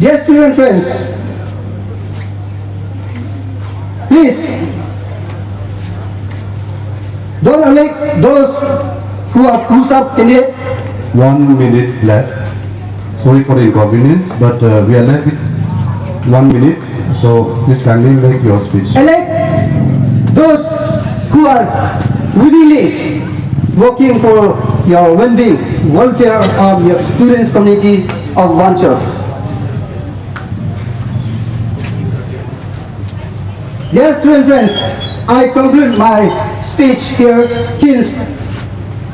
Dear student friends, please don't elect those who are up candidate. 1 minute left. Sorry for the inconvenience, but we are left with 1 minute. So please kindly make your speech. Elect those who are willingly working for your well-being, welfare of your students' community of Wancho. Dear student friends, I conclude my speech here since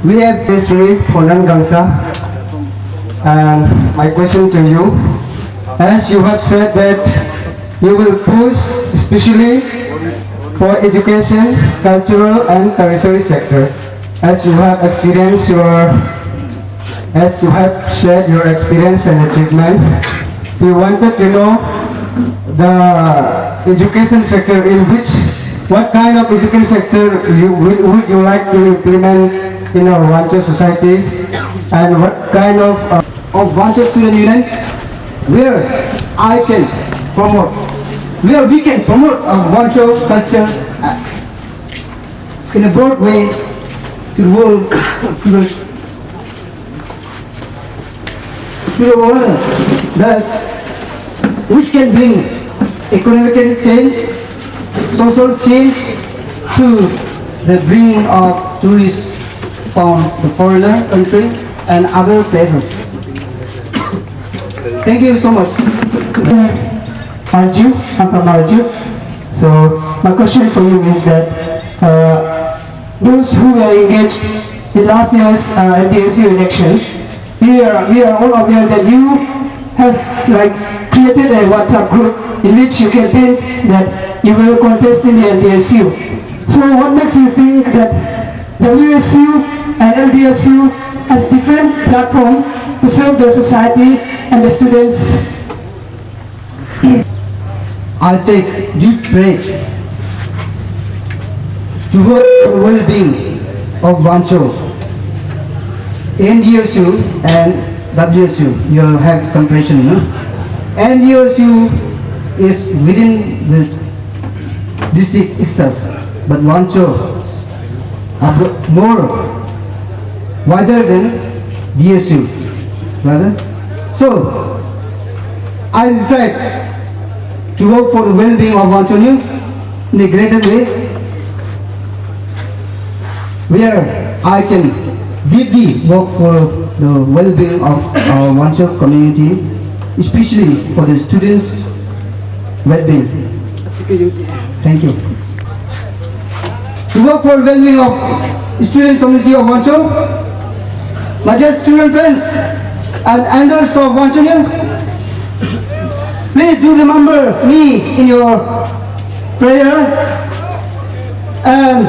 we have history for Gangsa. And my question to you, as you have said that you will push especially for education, cultural and tertiary sector, as you have shared your experience and achievement, we wanted to know the education sector what kind of education sector would you like to implement in our Wancho society, and what kind of Wancho student union where we can promote Wancho culture in a broad way to the world, which can bring economic change, social change to the bringing of tourists from the foreigner country and other places. Thank you so much. Arju, I'm from Arju. So my question for you is that those who were engaged in last year's LTSU election, we are all aware that you have created a WhatsApp group in which you campaigned that you will contest in the LTSU. So what makes you think that WSU and LTSU has different platform to serve the society and the students? I take deep pride to work for the well-being of Wancho. NDSU and WSU, you have comparison, no? NDSU is within this district itself, but Wancho are more wider than DSU, rather. So I decide to work for the well-being of Wancho in a greater way, where I can deeply work for the well-being of our Wancho community, especially for the students' well-being. Thank you. To work for well-being of student community of Wancho, my dear student friends and elders of Wancho, please do remember me in your prayer and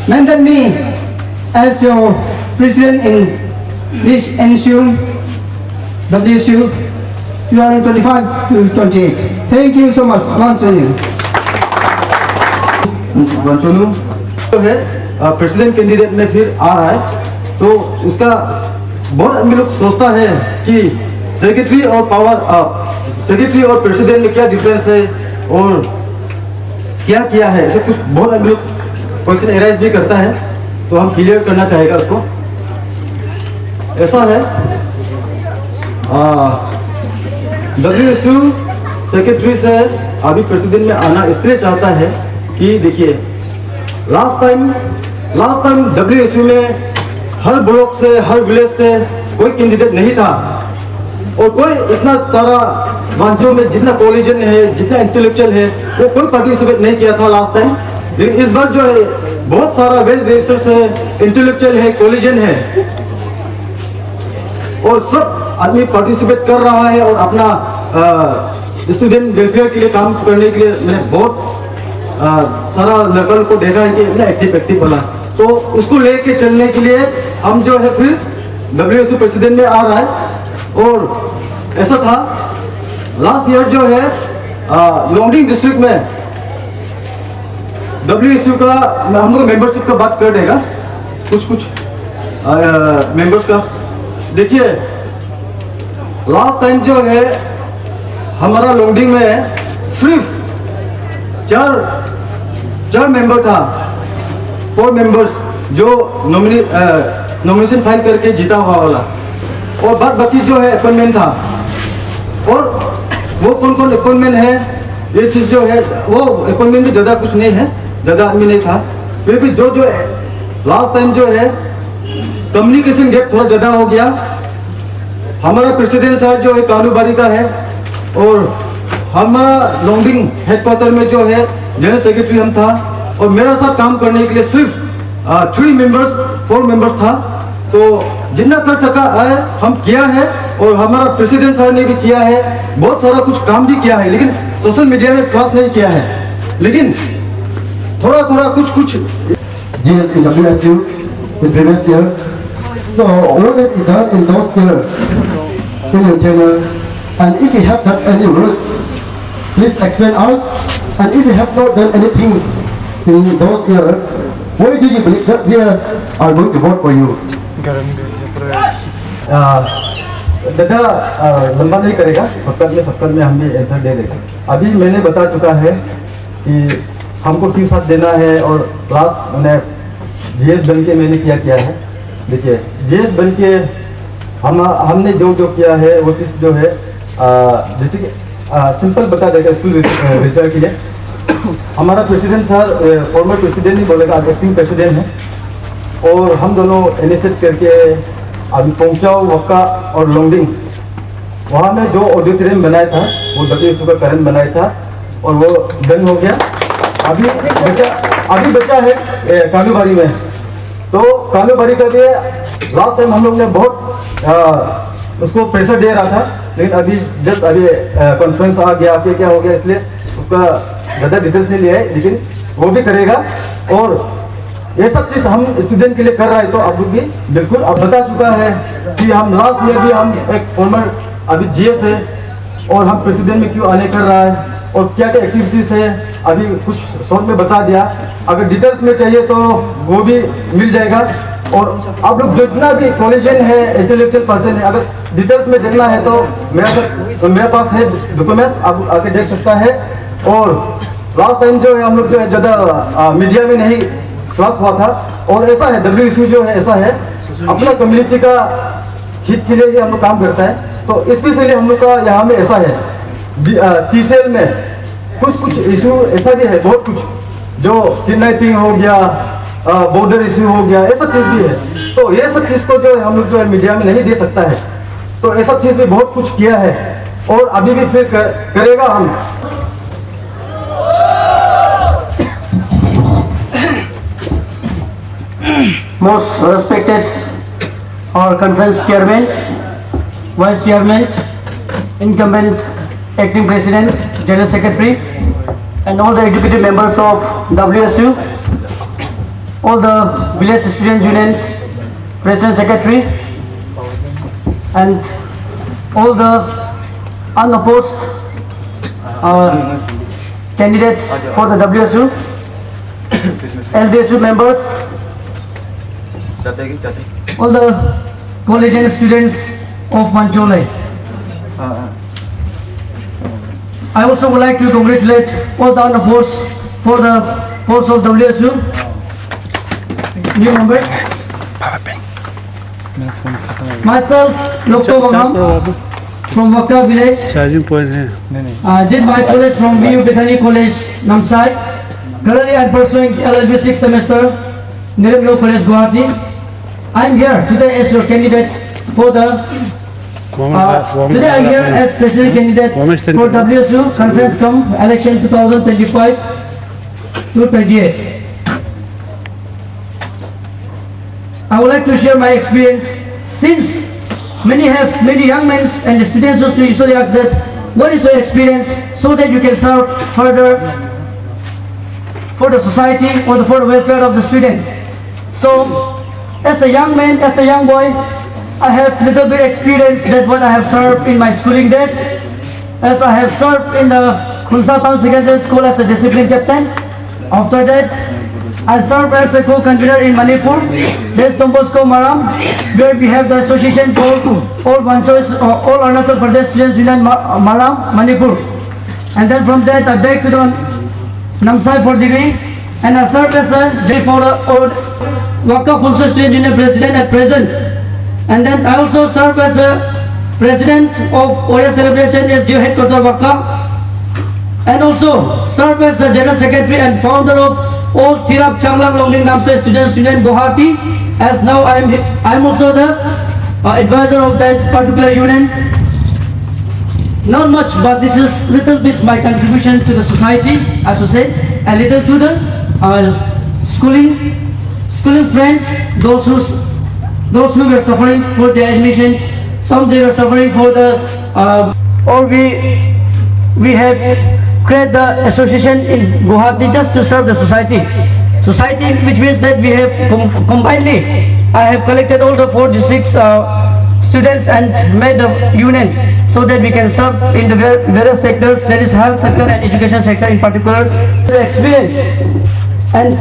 mention me as your president in this NSU, WSU 2025 to 28. Thank you so much. वांचोनू जो है president candidate में फिर आ रहा है, तो उसका बहुत आदमी लोग सोचता है कि सेक्रेटरी और प्रेसिडेंट में क्या डिफरेंस है और क्या किया है, ऐसे कुछ बहुत आदमी लोग क्वेश्चन एराइज भी करता है, तो हम क्लियर करना चाहेगा उसको। ऐसा है, WSU सेक्रेटरी से अभी प्रेसिडेंट में आना इसलिए चाहता है कि देखिए लास्ट टाइम WSU में हर ब्लॉक से, हर विलेज से कोई कैंडिडेट नहीं था, और कोई इतना सारा वांचो में जितना कॉलेजन है, जितना इंटेलेक्चुअल है, वो कोई पार्टिसिपेट नहीं किया था लास्ट टाइम। लेकिन इस बार जो है बहुत सारा वेल रिसर्च है, इंटेलेक्चुअल है, कॉलेजन है, और सब आदमी पार्टिसिपेट कर रहा है और अपना स्टूडेंट वेलफेयर के लिए काम करने के लिए मैंने बहुत सारा लड़कों को देखा है कि इतना एक्टिव बना, तो उसको लेके चलने के लिए हम जो है फिर WSU प्रेसिडेंट में आ रहा है। और ऐसा था लास्ट ईयर जो है लोंगडिंग डिस्ट्रिक्ट में WSU का हम लोग मेंबरशिप का बात कर देगा, कुछ मेंबर्स का। देखिए लास्ट टाइम जो है हमारा लोडिंग में सिर्फ चार मेंबर था, 4 मेंबर्स जो नॉमिनेशन फाइल करके जीता हुआ वाला, और बाद बाकी जो है अपॉइंटमेंट था। और वो कौन कौन अपॉइंटमेंट है, ये चीज़ जो है वो अपॉइंटमेंट भी ज़्यादा कुछ नहीं है, ज़्यादा आदमी नहीं था। फिर भी जो लास्ट टाइम जो है कम्युनिकेशन गैप थोड़ा ज़्यादा हो गया। हमारा प्रेसिडेंट सर जो है कानूबारी का है, और हमारा लोडिंग हेडक्वार्टर में जो है जनरल सेक्रेटरी हम था, और मेरा साथ काम करने के लिए सिर्फ 4 मेंबर्स था। तो जितना कर सका है हम किया है, और हमारा प्रेसिडेंट सर ने भी किया है, बहुत सारा कुछ काम भी किया है, लेकिन सोशल मीडिया में फ्लैश नहीं किया है, लेकिन थोड़ा थोड़ा कुछ GS in WSU in previous year. So what have you done in those years in your tenure? And if you have done any work, please explain us. And if you have not done anything in those years, why do you believe that we are going to vote for you? दादा लंबा नहीं करेगा, सबका में हम भी answer दे देंगे। अभी मैंने बता चुका है कि हमको क्यों साथ देना है, और लास्ट मैंने जीएस बन के मैंने किया है। देखिए जीएस बन के हमने जो किया है वो चीज़ जो है जैसे कि सिंपल बता देगा स्कूल विजिटर के लिए। हमारा प्रेसिडेंट सर फॉर्मर प्रेसिडेंट नहीं बोलेगा, एक्टिंग प्रेसिडेंट है, और हम दोनों इनिशिएट करके अभी पोंगचाओ वक्का और लोंगडिंग वहाँ में जो ऑडिटोरियम बनाया था वो WSU का करंट बनाया था, और वो डन हो गया। अभी बचा है कालूबारी में। तो कालूबारी का भी लास्ट टाइम हम लोग ने बहुत उसको प्रेशर दे रहा था, लेकिन अभी जस्ट अभी कॉन्फ्रेंस आ गया, फिर क्या हो गया, इसलिए उसका ज़्यादा डिटेल्स नहीं लिया है, लेकिन वो भी करेगा। और ये सब चीज़ हम स्टूडेंट के लिए कर रहा है, तो अब भी बिल्कुल अब बता चुका है कि हम लास्ट ईयर भी हम एक फॉर्मर अभी GS है, और हम प्रेसिडेंट में क्यों आने कर रहा है, और क्या क्या एक्टिविटीज़ है, अभी कुछ शॉर्ट में बता दिया। अगर डिटेल्स में चाहिए तो वो भी मिल जाएगा। और आप लोग जितना भी कॉलेजियन है, इंटेलेक्चुअल पर्सन है, अगर डिटेल्स में देखना है तो मेरे पास है डॉक्यूमेंट्स, आप आके देख सकता है। और लास्ट टाइम जो है हम लोग जो है ज़्यादा मीडिया में नहीं क्लास हुआ था, और ऐसा है WSU जो है ऐसा है अपना कम्युनिटी का हित के लिए ही हम लोग काम करता है। तो स्पेशली हम लोग का यहाँ में ऐसा है TCL में कुछ इशू ऐसा भी है, बहुत कुछ जो किडनैपिंग हो गया, बॉर्डर इशू हो गया, ऐसा चीज़ भी है। तो ये सब चीज़ को जो है हम लोग जो है मीडिया में नहीं दे सकता है, तो ऐसा चीज़ भी बहुत कुछ किया है, और अभी भी फिर करेगा हम। Most respected our conference chairman, vice chairman, incumbent acting president, general secretary, and all the executive members of WSU, all the village student union president secretary, and all the unopposed candidates for the WSU, LDSU members, all the college and students of Manchole. I also would like to congratulate all the unopposed for the post of WSU. New member. Myself, Dr. Wangam from Wakka village. Did my college from BU Bethany College, Namsai. Currently I am pursuing LLB 6th semester, Nirim Law College, Guwahati. I am here today as your candidate for the today I am here as president candidate for WSU Conference Cum election 2025 to 28. I would like to share my experience, since many young men and students used to usually ask that what is your experience, so that you can serve further for the society or for the welfare of the students. So as a young man, as a young boy, I have little bit experience that what I have served in my schooling days, as I have served in the Khunsa Town Secondary School as a discipline captain. After that, I serve as a co-convener in Manipur. There's Don Bosco Maram, where we have the association called All Vanchos, All Arunachal Pradesh Students Union Maram, Manipur. And then from there I back to the Namsai for degree, and I served as a day for Wakaf Ulster Student Union President at present. And then I also serve as a President of Oya Celebration as Geo Headquarter Wakaf, and also serve as the General Secretary and founder of All Tirap Changlang Longding Namsai Students Union Guwahati. As now I am also the advisor of that particular union. Not much, but this is little bit my contribution to the society, as to say, a little to the schooling friends, those who were suffering for their admission, some they were suffering for the, or we have created the association in Guwahati just to serve the society, which means that we have combinedly, I have collected all the 4 districts students and made a union so that we can serve in the various sectors, that is health sector and education sector in particular. The experience and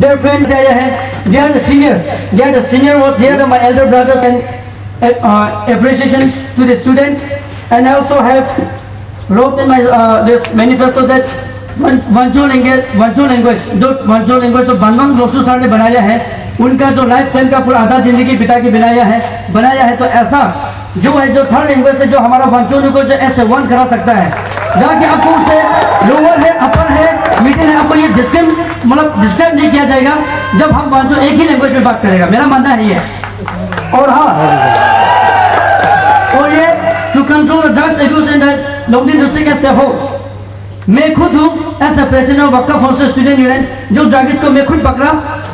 their friends, they are the senior, they are my elder brothers, and appreciation to the students. And I also have wrote in my this manifesto that Vancho language जो बनवांग Losu sir ने बनाया है, उनका जो life time का पूरा आधा जिंदगी बिता के बनाया है, तो ऐसा जो है जो थर्ड लैंग्वेज से जो हमारा वांचो को जो ऐसे वन करा सकता है, जहाँ कि आपको उससे लोअर है, अपर है, मिडिल है, आपको ये डिस्क्राइब नहीं किया जाएगा जब हम वांचो एक ही लैंग्वेज में बात करेगा, मेरा मानना है ये। और हाँ, और ये to control the drugs abuse in the Longding district as a whole, मैं खुद हूँ एज ए प्रेसिडेंट ऑफ वक्फ उल्स्टर स्टूडेंट यूनियन, जो ड्रग्स को मैं खुद पकड़ा,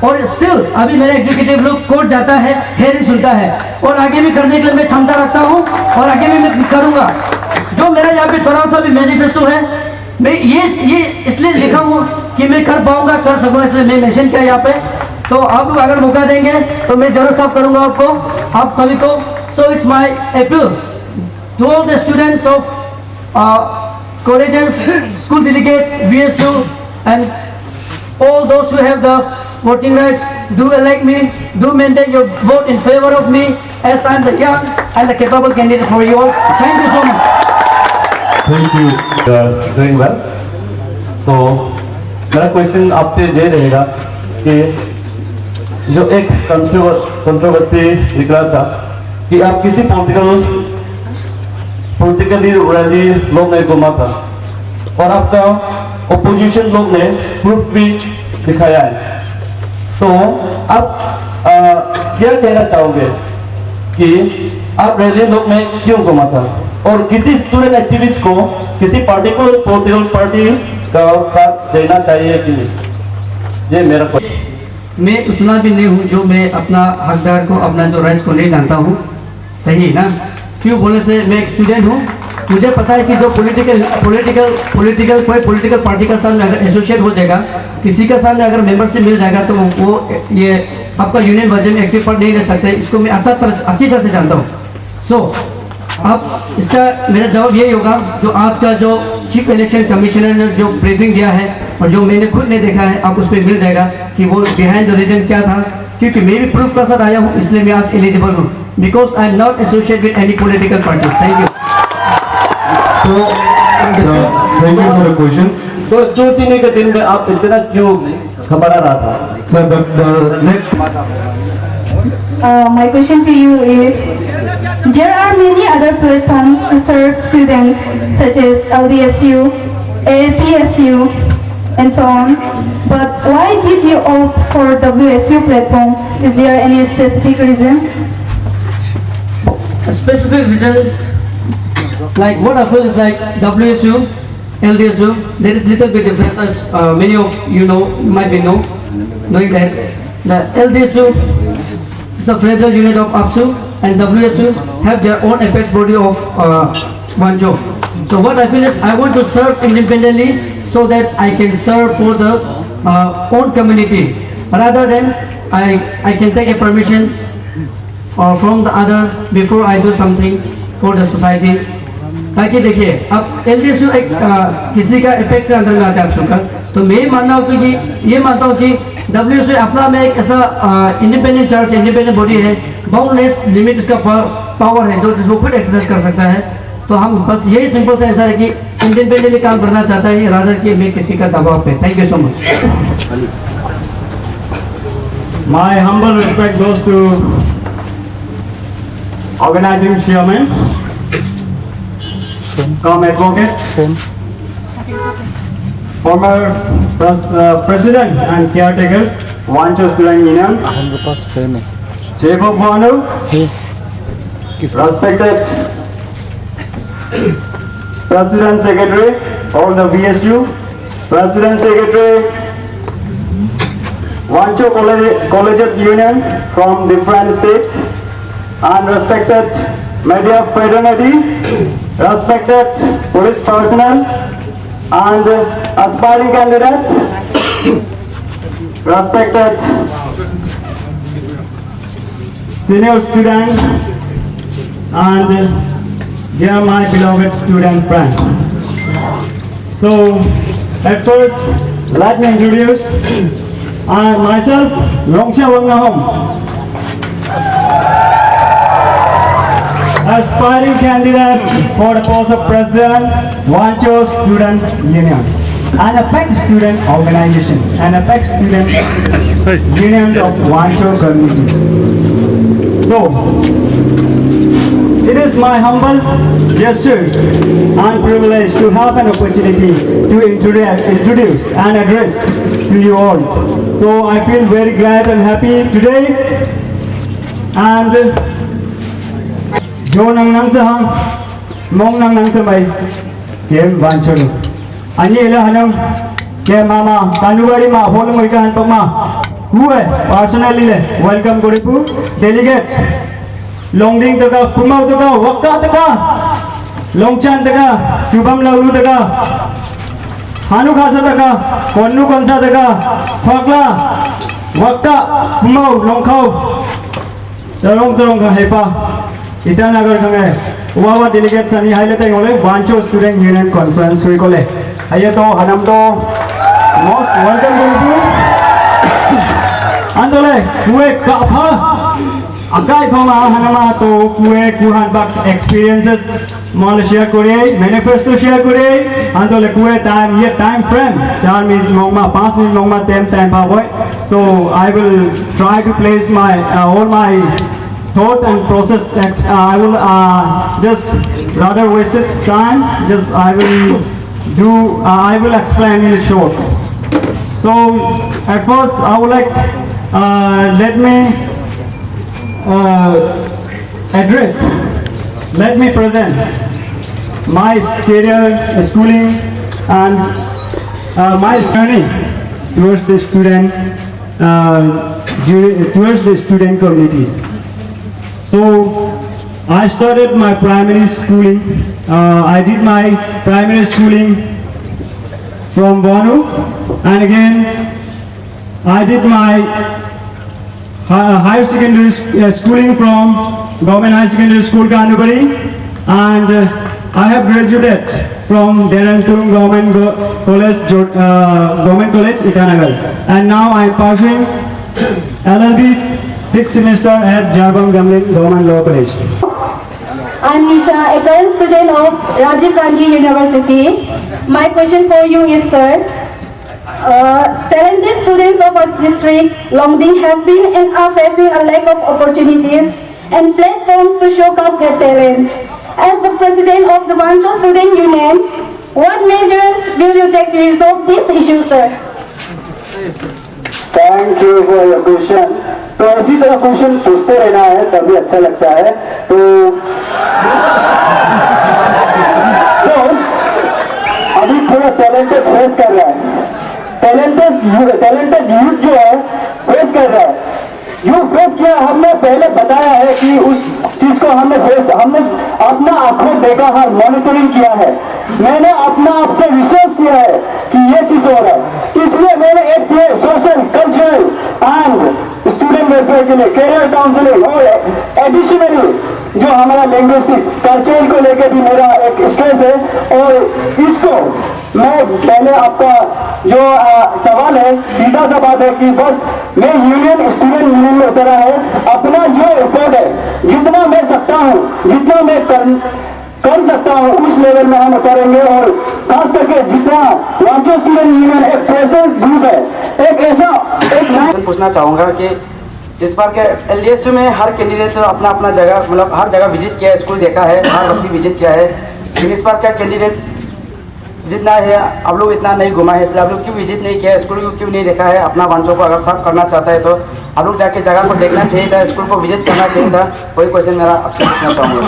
और स्टिल अभी मेरा एग्जीक्यूटिव लोग कोर्ट जाता है, हेयरिंग सुनता है, और आगे भी करने के लिए मैं क्षमता रखता हूँ, और आगे भी मैं करूँगा। जो मेरा यहाँ पे थोड़ा सा भी मैनिफेस्टो है, मैं ये इसलिए लिखा हूँ कि मैं कर पाऊंगा, कर सकूँगा, इसलिए मैं मेंशन किया यहाँ पे। तो आप लोग अगर मौका देंगे तो मैं जरूर सर्व करूँगा आपको, आप सभी को। So it's my appeal to all the students of colleges, school delegates, VSU, and all those who have the voting rights, do elect me, do maintain your vote in favor of me, as I am the young and the capable candidate for you all. Thank you so much. Thank you. You are doing well. So मेरा question आपसे ये रहेगा कि जो एक controversy निकला था कि आप किसी पॉलिटिकली रैली लोग ने घूमा था, और आपका ओपोजिशन लोग ने प्रूफ भी दिखाया है, तो आप क्या कहना चाहोगे कि आप रैली लोग में क्यों घूमा था, और किसी स्टूडेंट एक्टिविस्ट को किसी पार्टिकुलर पॉलिटिकल पार्टी का साथ देना चाहिए कि नहीं? ये मेरा क्वेश्चन। मैं उतना भी नहीं हूँ जो मैं अपना हकदार को, अपना जो राइट्स को नहीं जानता हूँ, सही ना? क्यों बोले से मैं एक स्टूडेंट हूँ, मुझे पता है कि जो कोई पॉलिटिकल पार्टी का साथ में अगर एसोसिएट हो जाएगा, किसी का साथ में अगर मेंबरशिप मिल जाएगा, तो वो ये आपका यूनियन वर्जन में एक्टिव पार्ट नहीं ले सकते, इसको मैं अच्छी तरह से जानता हूँ। सो अब इसका मेरा जवाब यही होगा, जो आज का जो चीफ इलेक्शन कमिश्नर ने जो ब्रीफिंग दिया है और जो मैंने खुद नहीं देखा है, आप उस पर मिल जाएगा कि वो बिहाइंड द रीजन क्या था, क्योंकि मैं भी प्रूफ के साथ आया हूँ, इसलिए मैं आज एलिजिबल हूँ, because I am not associate with any political party. Thank you. Thank you for the question. तो चौथी के दिन में आप इतना क्यों घबरा रहा था? The next My question to you is, there are many other platforms to serve students such as LDSU, APSU, and so on. But why did you opt for WSU platform? Is there any specific reason? A specific reason, like what I feel is like WSU, LDSU, there is little bit difference, as many of you know, might be knowing that the LDSU is the federal unit of APSU, and WSU have their own apex body of Wanjo. So what I feel is I want to serve independently so that I can serve for the own community, rather than I can take a permission from the other before I do something for the society. ताकि देखिए अब LDSU एक किसी का effect से अंदर में आता है आपका, तो मैं मानता हूँ कि ये मानता हूँ कि WSU अपना में एक ऐसा इंडिपेंडेंट चर्च, इंडिपेंडेंट बॉडी है, बाउंडलेस लिमिट इसका पावर है जो वो खुद एक्सरसाइज कर सकता है। तो हम बस यही सिंपल सा आंसर है कि इंडिपेंडेंटली काम करना चाहता है रादर कि मैं किसी का दबाव पे। Thank you so much. My humble respect goes to organizing chairman, come advocate, former president and caretakers, Vancho Student Union, Chief of Vanu, respected President Secretary of the VSU, President Secretary Vancho Collegiate Union from different states, and respected media fraternity, respected police personnel, and aspiring candidate, respected senior student, and dear my beloved student friends. So, at first, let me introduce myself, Longsha Wangahom, aspiring candidate for the post of President, Vancho Student Union, an APEX student organization, an APEX student union of Vancho community. So, it is my humble gesture and privilege to have an opportunity to introduce and address to you all. So I feel very glad and happy today. And Jo nang nang sa hang, mong nang nang sa may, kem Vancho no. Ani ila hanong, ke mama, kanugari ma, holo mo ikahan pag ma. Huwe, personally le, welcome Goripu, delegates. Longding daga, Kumau daga, Wakka daga, Longchan daga, Shubham Laulu daga, Hanu Khasa daga, Konnu Konsa daga, Phakla, Wakka, Kumau, Longkhau, Tarong ka hepa, Itanagar sange, Uwawa delegates ani highlight ay ole, Vancho Student Union Conference hui kole. Ayato hanam to most welcome to Andole, Kuwe Kapha. Akai Pama Hanama to Kue Kuhan Bucks experiences Malaysia Korea manifesto share Korea and the Kue time here time frame 4 minute Mongma 5 minute Mongma 10 time power. So I will try to place my all my thought and process. I will just rather wasted time. Just I will do. I will explain in short. So at first I would like let me. Address. Let me present my career, schooling, and my journey towards the student, communities. So I started my primary schooling. I did my primary schooling from Vanu, and again I did my higher secondary schooling from Government High Secondary School Kanubari, and I have graduated from Derantung Government College, Itanagar, and now I am pursuing LLB 6th semester at Jarbang Gamlin Government Law College. I'm Nisha, a current student of Rajiv Gandhi University. My question for you is, sir, talented students of our district, Longding, have been and are facing a lack of opportunities and platforms to showcase their talents. As the president of the Vancho Student Union, what measures will you take to resolve this issue, sir? Thank you for your question. तो इसी तरह question पूछते रहना है तभी अच्छा लगता है. तो अभी थोड़ा टैलेंटेड फेस कर रहा है. टैलेंटेड यूथ जो है फेस कर रहा है. यूथ फेस किया हमने पहले बताया है कि उस चीज को हमने अपना आंखों देखा है, मॉनिटरिंग किया है. मैंने अपना आप से रिसर्च किया है कि ये चीज हो रहा है. इसलिए मैंने एक social cultural and student welfare के लिए कैरियर काउंसलिंग और एडिशनली जो हमारा लिंग्विस्टिक कल्चर को लेके भी मेरा एक स्ट्रेस है। और इसको मैं पहले आपका जो सवाल है सीधा सा बात है कि बस मैं यूनियन स्टूडेंट यूनियन में उतरा है, अपना जो एफर्ट है जितना मैं सकता हूँ, जितना मैं कर सकता हूँ उस लेवल में हम उतरेंगे। और खास करके जितना वांचो स्टूडेंट यूनियन एक प्रेशर ग्रुप है, एक ऐसा एक पूछना चाहूँगा कि इस बार के LDSU में हर कैंडिडेट अपना अपना जगह मतलब हर जगह विजिट किया है, स्कूल देखा है, हर बस्ती विजिट किया है, लेकिन इस बार का कैंडिडेट जितना है आप लोग इतना नहीं घुमा है, इसलिए आप लोग क्यों विजिट नहीं किया है, स्कूल को क्यों नहीं देखा है। अपना वांचो को अगर सर्व करना चाहता है तो आप लोग जाके जगह को देखना चाहिए था, स्कूल को विजिट करना चाहिए था। कोई क्वेश्चन मेरा आपसे पूछना चाहूँगा।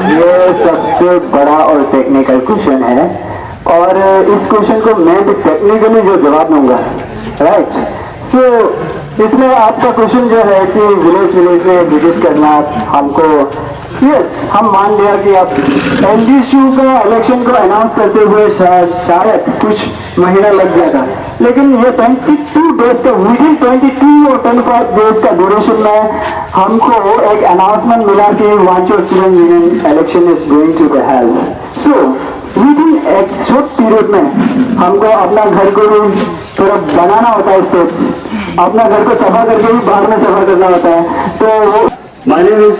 ये सबसे बड़ा और टेक्निकल क्वेश्चन है और इस क्वेश्चन को मैं भी टेक्निकली जो जवाब दूंगा, राइट। सो इसमें आपका क्वेश्चन जो है कि विलेज में विजिट करना हमको, यस हम मान लिया कि आप LDSU का इलेक्शन को अनाउंस करते हुए शायद कुछ महीना लग गया था, लेकिन ये 22 डेज का विदिन 22 और 25 डेज का ड्यूरेशन में हमको एक अनाउंसमेंट मिला कि Wancho student union election is going to be held. So within एक शॉर्ट पीरियड में हमको अपना घर को भी थोड़ा बनाना होता है, स्टेप अपना घर को सफा करके भी बाहर में सफा करना होता है। तो my name is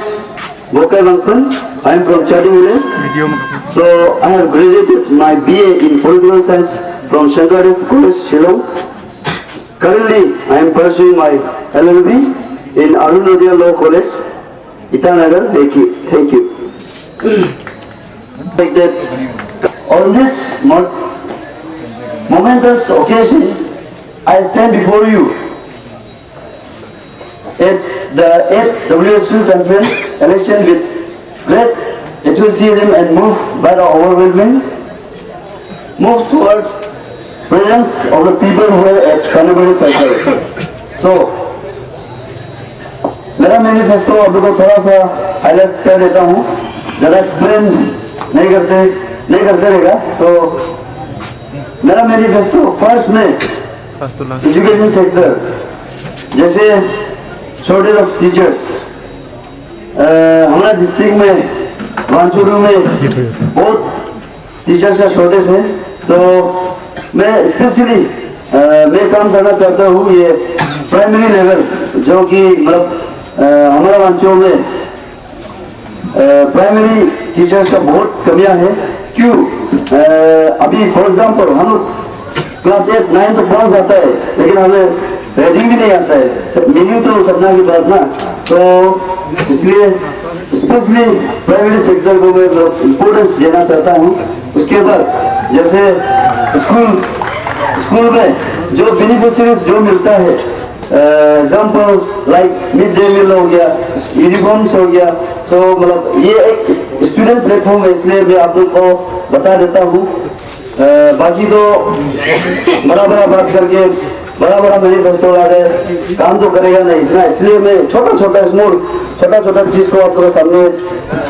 Bokai Wangpan. I am from Chadi village. So I have graduated my BA in Political Science from Shankardev College, Shillong. Currently, I am pursuing my LLB in Arunodaya Law College, Itanagar, Lekki. Thank you. Like that, on this momentous occasion, I stand before you at the 8th WSU conference election with great enthusiasm and moved by the overwhelming move towards presence of the people who were at Kanaguri circle. So, मेरा manifesto आप लोगों को थोड़ा सा highlight कर देता हूँ, ज़रा एक्सप्लेन नहीं करते रहेगा। तो मेरा मैनिफेस्टो फर्स्ट में एजुकेशन सेक्टर, जैसे शॉर्टेज ऑफ टीचर्स, हमारा डिस्ट्रिक्ट में वांचूरू में बहुत टीचर्स का शॉर्टेज है। तो मैं स्पेशली मैं काम करना चाहता हूँ ये प्राइमरी लेवल, जो कि मतलब हमारा वांचूरू में प्राइमरी टीचर्स का बहुत कमियां है। क्यों? अभी फॉर एग्जांपल हम क्लास 8, 9 तो पढ़ जाता है, लेकिन हमें रीडिंग भी नहीं आता है, मीनिंग तो सपना की बात ना। तो इसलिए स्पेशली प्राइवेट सेक्टर को मैं इम्पोर्टेंस देना चाहता हूँ। उसके बाद जैसे स्कूल में जो बेनिफिशियरीज जो मिलता है, example like mid day meal हो गया, यूनिफॉर्म्स हो गया, सो मतलब ये एक स्टूडेंट प्लेटफॉर्म है, इसलिए मैं आप लोग को बता देता हूँ। बाकी तो बड़ा बात करके बड़ा मैनिफेस्टो ला रहे, काम तो करेगा नहीं इतना, इसलिए मैं छोटा चीज को आप लोगों के सामने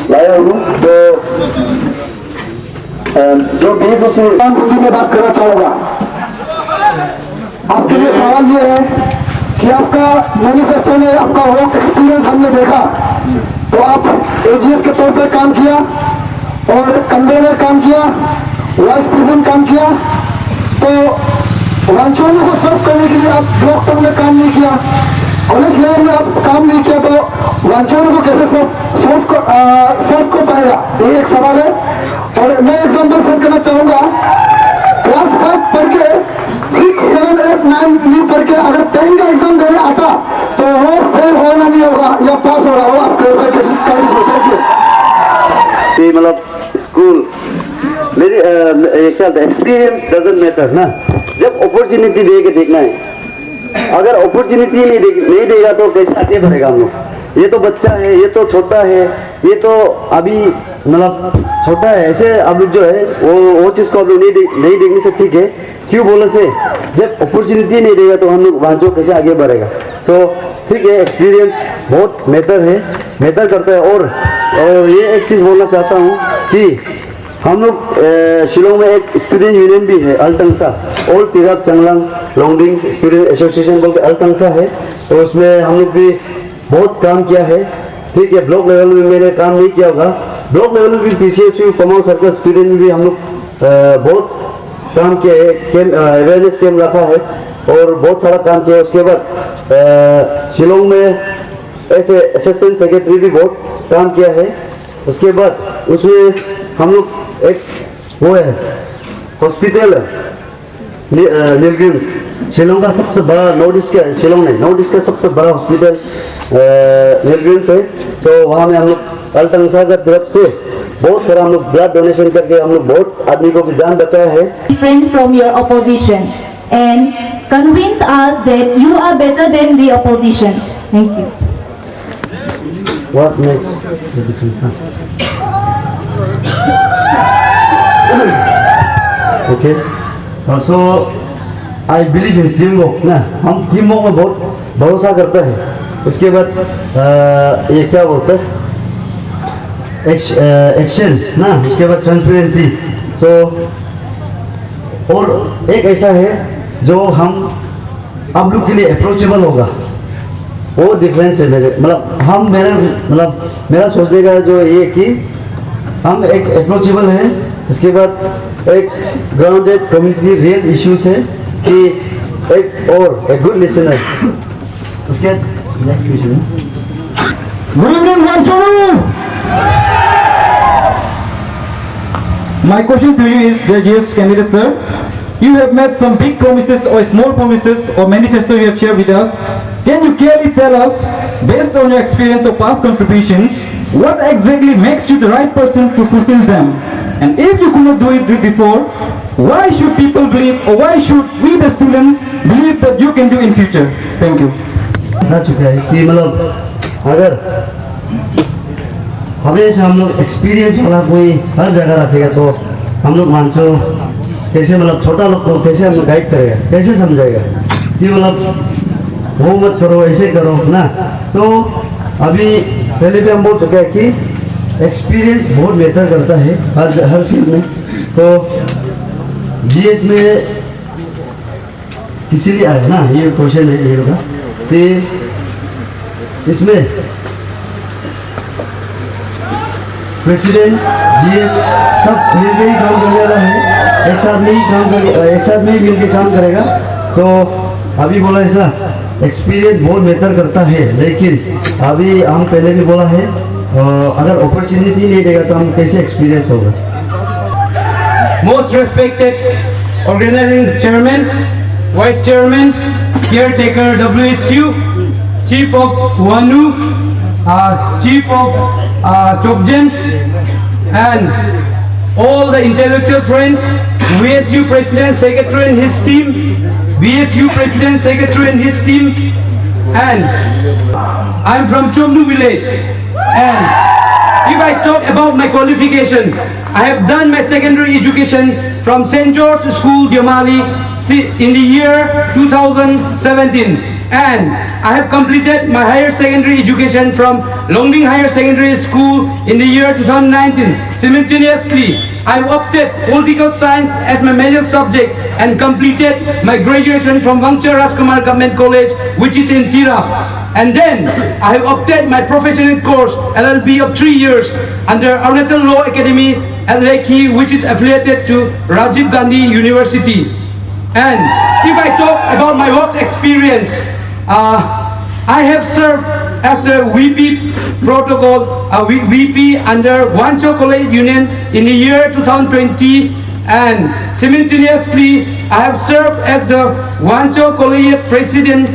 लाया हूँ। तो जो बेनिफिशियरी में बात करना चाहूँगा, आपके लिए सवाल ये है कि आपका मैनिफेस्टो में आपका वर्क एक्सपीरियंस हमने देखा, तो आप AGS के तौर पर काम किया और कन्वेनर काम किया, वाइस प्रेसिडेंट काम किया, तो वांचों को सर्व करने के लिए आप ब्लॉक टर्म में काम नहीं किया, कॉलेज लेवल में आप काम नहीं किया, तो वांचों को कैसे सर्व कर पाएगा, ये एक सवाल है। और मैं एग्जाम्पल सेट करना चाहूँगा, क्लास 5 पढ़ के 6, 7, 8, 9 नहीं पढ़ के अगर 10 का एग्जाम देने आता तो वो फेल होना नहीं होगा या पास होगा, वो आप क्लियर कर दीजिए। मतलब स्कूल मेरी क्या एक्सपीरियंस डजंट मैटर ना, जब अपॉर्चुनिटी दे के देखना है। अगर अपॉर्चुनिटी नहीं देगा तो कैसे आगे बढ़ेगा हम लोग। ये तो बच्चा है, ये तो छोटा है, ये तो अभी मतलब छोटा है, ऐसे आप लोग जो है वो चीज़ को आप लोग नहीं देखने से ठीक है। क्यों बोले से, जब अपॉर्चुनिटी नहीं देगा तो हम लोग वहाँ जो कैसे आगे बढ़ेगा। तो ठीक है, एक्सपीरियंस बहुत मैटर करता है। और ये एक चीज़ बोलना चाहता हूँ कि हम लोग शिलोंग में एक स्टूडेंट यूनियन भी है अल्टंगसा, all Tirap Changlang Longding student association बोल के अल्टंगसा है। तो उसमें हम लोग भी बहुत काम किया है। ठीक है, ब्लॉक लेवल में मैंने काम नहीं किया होगा, ब्लॉक लेवल में भी PCSU कमाऊ सर्कल स्टूडेंट में भी हम लोग बहुत काम किया है, कैंप अवेयरनेस कैंप रखा है और बहुत सारा काम किया है। उसके बाद शिलोंग में ऐसे असिस्टेंट सेक्रेटरी भी बहुत काम किया है। उसके बाद उसमें हम लोग एक वो है हॉस्पिटल नीलगिरिम्स, शिलोंग का सबसे बड़ा नॉर्थ ईस्ट का, शिलोंग में नॉर्थ ईस्ट का सबसे बड़ा हॉस्पिटल नीलगिरिम्स है। तो वहाँ में हम लोग अल्टंगसा की तरफ से बहुत सारा हम लोग ब्लड डोनेशन करके हम लोग बहुत आदमी को भी जान बचाया है। Different from your opposition and convince us that you are better than the opposition. Thank you. What makes the difference? Okay. So I believe in teamwork ना, हम teamwork में बहुत भरोसा करते हैं। उसके बाद ये क्या बोलते हैं, एक्शन ना, उसके बाद ट्रांसपेरेंसी। सो और एक ऐसा है जो हम आप लोग के लिए अप्रोचेबल होगा, वो डिफरेंस है मेरे, मतलब हम मेरा सोचने का जो ये कि हम एक अप्रोचेबल है। उसके बाद एक ग्राउंडेड कम्युनिटी रियल इश्यूज है कि एक और एक गुड लिसनर। उसके नेक्स्ट क्वेश्चन, गुड इवनिंग वांचोलू। My question to you is, dear GS candidate sir, you have made some big promises or small promises or manifesto you have shared with us. Can you clearly tell us, based on your experience or past contributions, what exactly makes you the right person to fulfill them? And if you could not do it before, why should people believe, or why should we the students believe that you can do in future? Thank you. बता चुका है कि मतलब अगर हमेशा हम लोग experience वाला कोई हर जगह रखेगा तो हम लोग मानचो कैसे, मतलब छोटा लोग को कैसे हम लोग गाइड करेगा, कैसे समझाएगा कि मतलब वो मत करो ऐसे करो ना। तो अभी पहले भी हम बोल चुके हैं कि एक्सपीरियंस बहुत बेहतर करता है हर फील्ड में। तो GS में इसीलिए आया ना ये क्वेश्चन है ये होगा कि इसमें प्रेसिडेंट GS सब मिलके ही काम करने वाला है, एक साथ में ही काम कर, एक साथ में ही मिलके काम करेगा। तो अभी बोला ऐसा एक्सपीरियंस बहुत बेहतर करता है, लेकिन अभी हम पहले भी बोला है अगर अपॉर्चुनिटी नहीं देगा तो हम कैसे एक्सपीरियंस होगा। Most respected organizing chairman, vice chairman, caretaker WSU, chief of WANU, chief of Chokjen, and all the intellectual friends, VSU president, secretary and his team, VSU president, secretary and his team, and I'm from Chomnu village. And if I talk about my qualification, I have done my secondary education from St. George School, Diamali in the year 2017. And I have completed my higher secondary education from Longding Higher Secondary School in the year 2019. Simultaneously, I have opted political science as my major subject and completed my graduation from Wangcha Rajkumar Government College, which is in Tirap. And then I have opted my professional course LLB of 3 years under Arunachal Law Academy at Lekhi, which is affiliated to Rajiv Gandhi University. And if I talk about my work experience, I have served as a VP protocol, VP under Wancho College Union in the year 2020, and simultaneously I have served as the Wancho College President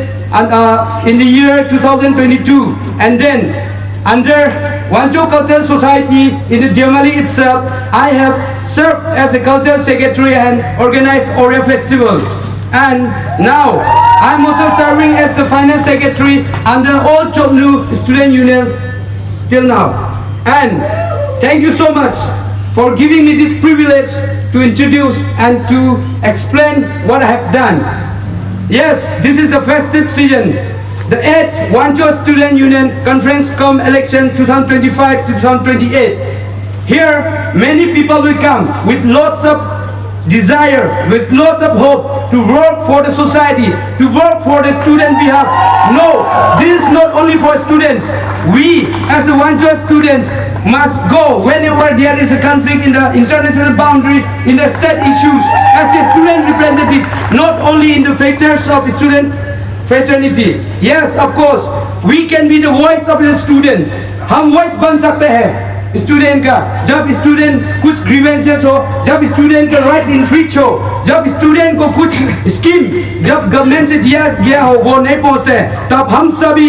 in the year 2022, and then under Wancho Cultural Society in the Diamali itself, I have served as a cultural secretary and organized Orya Festival. And now I am also serving as the finance secretary under All Chomnu Student Union till now. And thank you so much for giving me this privilege to introduce and to explain what I have done. Yes, this is the festive season. The 8th Wancho Student Union Conference come election 2025 to 2028. Here, many people will come with lots of desire, with lots of hope to work for the society, to work for the student behalf. No, this is not only for students. We, as a Wanchua students, must go whenever there is a conflict in the international boundary, in the state issues, as a student representative, not only in the factors of student fraternity. Yes, of course, we can be the voice of the student. हम voice बन सकते हैं student का, जब student कुछ grievances हो, जब student के राइट्स इन्फ्रिच हो, जब स्टूडेंट को कुछ स्कीम जब गवर्नमेंट से दिया गया हो वो नहीं पहुंचते हैं, तब हम सभी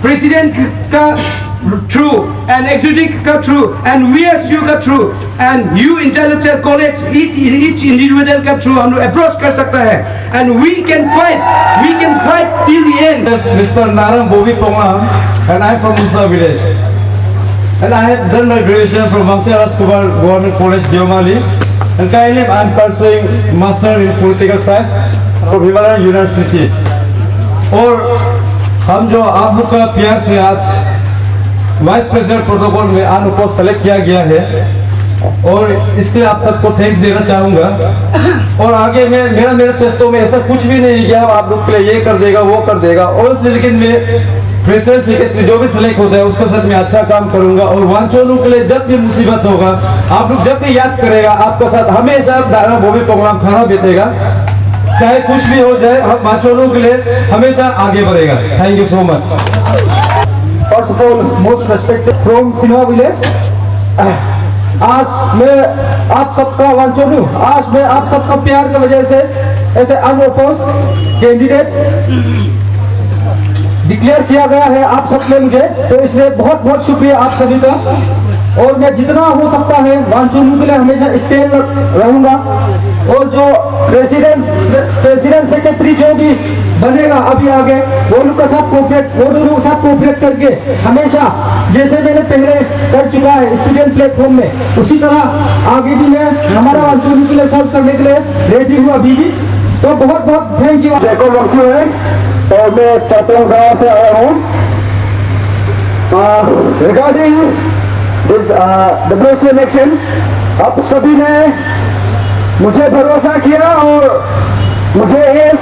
प्रेसिडेंट का थ्रू एंड एग्जीक्यूटिव का थ्रू एंड VSU का through and you intellectual college each individual का थ्रू हम लोग अप्रोच कर सकता है and we can fight till the end. Mr. Narang Bobi Pongam, and I am from Musa village. And I have done my graduation from Bangsa Rajkumar Government College, Deomali. And currently I am pursuing Master in Political Science from Himalayan University. और हम जो आप लोग का प्यार से आज vice president protocol में आने को सेलेक्ट किया गया है और इसके लिए आप सबको थैंक्स देना चाहूँगा. और आगे मैं मेरा मैनिफेस्टो में ऐसा कुछ भी नहीं किया आप लोग के लिए ये कर देगा वो कर देगा, और इसलिए लेकिन मैं प्रेसिडेंट सेक्रेटरी जो भी सिलेक्ट होता है उसके साथ मैं अच्छा काम करूंगा. और वांचोलू के लिए जब भी मुसीबत होगा आप लोग जब भी याद करेगा आपका साथ हमेशा नारायण बोबी पोंगलाम खड़ा बैठेगा, चाहे कुछ भी हो जाए हम वांचोलू के लिए हमेशा आगे बढ़ेगा. Thank you so much. First of all most respected from Sinha village. आज मैं आप सबका वांचोलू, आज मैं आप सबका प्यार की वजह से ऐसे अनअपोज कैंडिडेट डिक्लेयर किया गया है आप सबने मुझे, तो इसलिए बहुत बहुत शुक्रिया आप सभी का. और मैं जितना हो सकता है वांचोलू के लिए हमेशा स्टैंड रहूंगा. और जो प्रेसिडेंट सेक्रेटरी जो भी बनेगा अभी आगे वो लोग के साथ कोऑपरेट करके हमेशा जैसे मैंने पहले कर चुका है स्टूडेंट प्लेटफॉर्म में, उसी तरह आगे भी मैं हमारा वांचोलू के लिए सर्व करने के लिए रेडी हूँ अभी भी. तो बहुत बहुत थैंक यू. जयको वंशी है और मैं चतुर गांव से आया हूँ. रिगार्डिंग दिस WSU इलेक्शन, आप सभी ने मुझे भरोसा किया और मुझे इस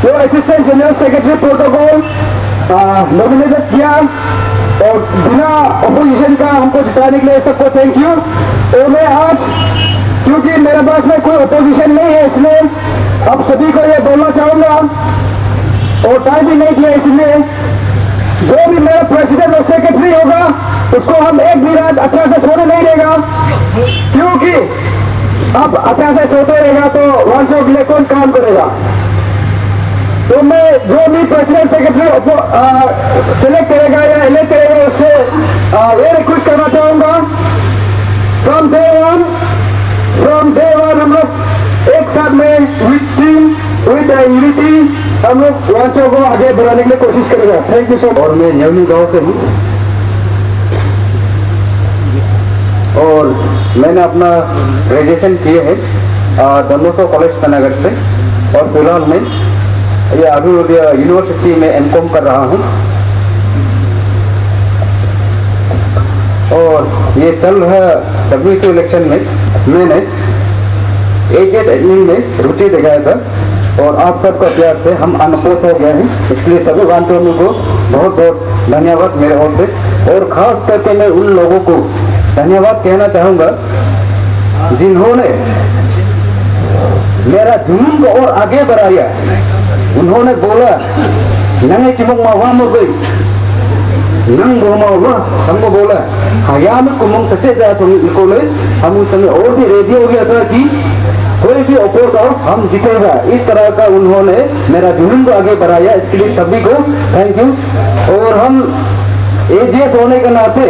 जो assistant general secretary protocol nominated किया और बिना अपोजिशन का हमको जिताने के लिए सबको थैंक यू. और मैं आज क्योंकि मेरे पास में कोई अपोजिशन नहीं है इसलिए आप सभी को ये बोलना चाहूंगा और टाइम भी नहीं किया, इसलिए जो भी मेरा प्रेसिडेंट और सेक्रेटरी होगा उसको हम एक भी रात अच्छा से सोने नहीं देगा, क्योंकि अब अच्छा से सोते रहेगा तो वांचो के लिए कौन काम करेगा. तो मैं जो भी प्रेसिडेंट सेक्रेटरी सिलेक्ट करेगा या इलेक्ट करेगा उसको ये रिक्वेस्ट करना चाहूंगा फ्रॉम डे वन हम लोग एक साथ में विद यूनिटी हम लोग वांचो को आगे बढ़ाने के लिए कोशिश करेगा. Thank you so much. और मैं न्यूली गांव से हूँ और मैंने अपना ग्रेजुएशन किए है डनबस्को कॉलेज श्रीनगर से और फिलहाल मैं ये अरुणोदय यूनिवर्सिटी में MCOM कर रहा हूँ. और ये चल रहा WSU इलेक्शन में मैंने AJS एडमिन में रुचि दिखाया था और आप सबका प्यार से हम अनपोज हो गए हैं, इसलिए सभी वांचोलू को बहुत बहुत धन्यवाद मेरे ओर से. और खास करके मैं उन लोगों को धन्यवाद कहना चाहूँगा जिन्होंने मेरा जुनून को और आगे बढ़ाया. उन्होंने बोला नंगे चिमक मावा गई नंग गोमा हमको बोला हयाम कुमंग सच्चे जात हम उस समय और भी रेडी हो गया था कि कोई भी अपोज हो हम जीतेगा. इस तरह का उन्होंने मेरा जुनून को आगे बढ़ाया, इसके लिए सभी को थैंक यू. और हम AJS होने के नाते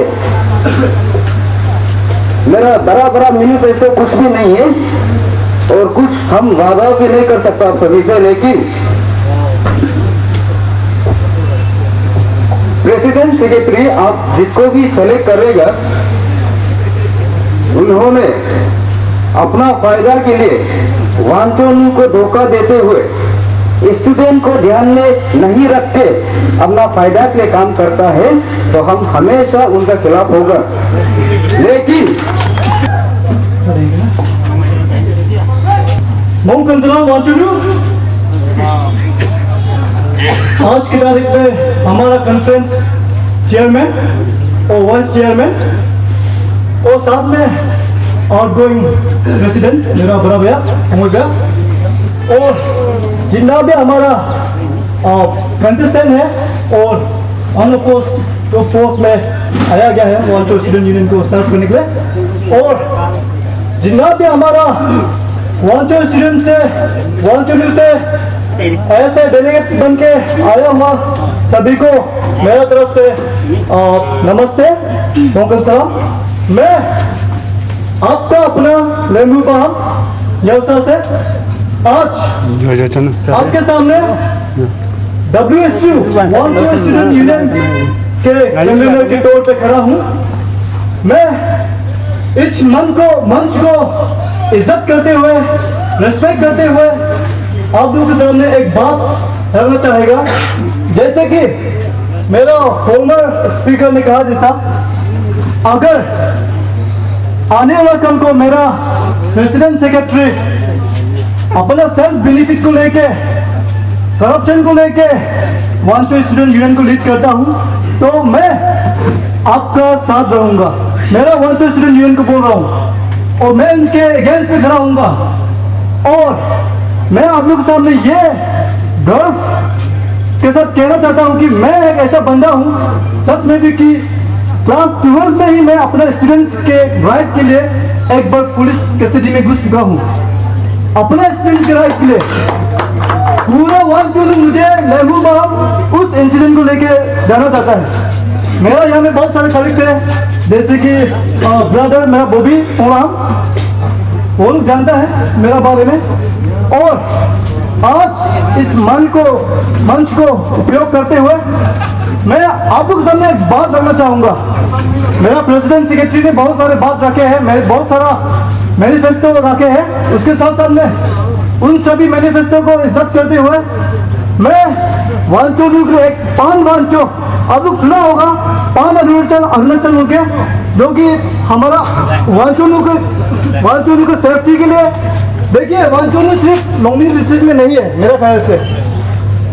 मेरा बड़ा मैनिफेस्टो कुछ भी नहीं है और कुछ हम वादा भी नहीं कर सकता आप सभी से, लेकिन प्रेसिडेंट सेक्रेटरी आप जिसको भी सेलेक्ट करेगा उन्होंने अपना फायदा के लिए वांचोलू को धोखा देते हुए स्टूडेंट को ध्यान में नहीं रख के अपना फायदा के लिए काम करता है तो हम हमेशा उनका खिलाफ होगा। लेकिन आज की तारीख में हमारा कॉन्फ्रेंस चेयरमैन और वाइस चेयरमैन और साथ में आउटगोइंग प्रेसिडेंट मेरा बड़ा भैया अमोल भैया और जितना भी हमारा कंटेस्टेंट है और अनअपोज जो पोस्ट में आया गया है वांचो स्टूडेंट यूनियन को सर्व करने के लिए और जितना भी हमारा वांचो स्टूडेंट से वांचो न्यूज़ से ऐसे डेलीगेट्स बन के आया हुआ सभी को मेरा तरफ से नमस्ते मोहम्मद सलाम। मैं आपका अपना लेमू बाहम यवसा से आज आपके सामने WSU वांचो स्टूडेंट यूनियन के कन्वीनर के तौर पे खड़ा हूँ। मैं इस मंच को इज्जत करते हुए रिस्पेक्ट करते हुए आप लोगों के सामने एक बात रखना चाहेगा। जैसे कि मेरा फॉर्मर स्पीकर ने कहा जैसा अगर आने वाला कल को मेरा प्रेसिडेंट सेक्रेटरी अपना सेल्फ बेनिफिट को लेके करप्शन को लेके वांचो स्टूडेंट यूनियन को लीड करता हूं तो मैं आपका साथ रहूंगा। मेरा वांचो स्टूडेंट यूनियन को बोल रहा हूं और मैं उनके अगेंस्ट पे खड़ा होऊंगा और मैं आप लोगों के सामने ये गर्व के साथ कहना चाहता हूं कि मैं एक ऐसा बंदा हूं सच में भी कि क्लास 12 में ही मैं अपने स्टूडेंट्स के राइट के लिए एक बार पुलिस कस्टडी में घुस चुका हूं अपने स्टूडेंट्स के राइट के लिए। पूरा वक्त जो मुझे लेमू बाहम उस इंसिडेंट को लेके जाना चाहता है। मेरा यहाँ में बहुत सारे कलीग्स हैं जैसे कि ब्रदर मेरा बॉबी पोड़ाम वो लोग जानता है मेरा बारे में और आज इस मंच को उपयोग करते हुए मैं आप लोग के सामने एक बात रखना चाहूंगा। मेरा प्रेसिडेंट सेक्रेटरी ने बहुत सारे बात रखे हैं, मैं बहुत सारा मैनिफेस्टो रखे हैं, उसके साथ साथ में उन सभी मैनिफेस्टो को इज्जत करते हुए मैं वांचो लूक एक पान वांचो आप लोग सुना होगा पान अरुणाचल हो गया जो कि हमारा वांचो लूक सेफ्टी के लिए देखिए वांचो सिर्फ नॉमिनल डिस्ट्रिक्ट में नहीं है मेरे ख्याल से